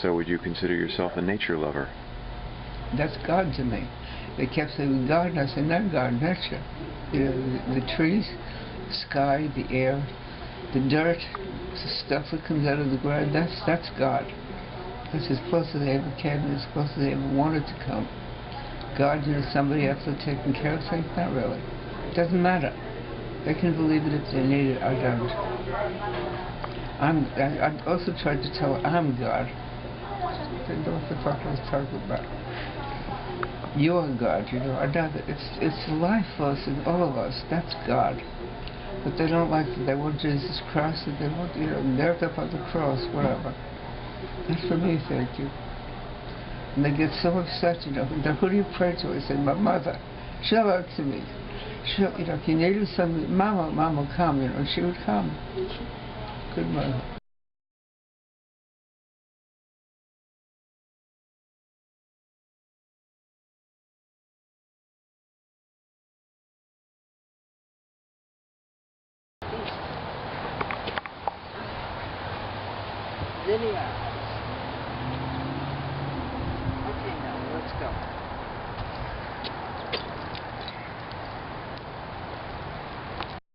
So would you consider yourself a nature lover? That's God to me. They kept saying God, and I said, not God, nature. You know, the trees, the sky, the air, the dirt, the stuff that comes out of the ground, that's God. That's as close as they ever came, as close as they ever wanted to come. God, you know, somebody else is taking care of things? Not really. It doesn't matter. They can believe it if they need it. I don't. I also tried to tell her I'm God. I didn't know what the fuck I was talking about. You're God, you know. It's life force in all of us. That's God. But they don't like it. They want Jesus Christ, and they want, you know, nailed up on the cross, whatever. That's for me, thank you. And they get so upset, you know. Who do you pray to? I say, my mother. She'll answer me. She'll, you know, if you needed something, Mom will come, you know, and she would come. Good mother. Lydia. Okay, now, let's go.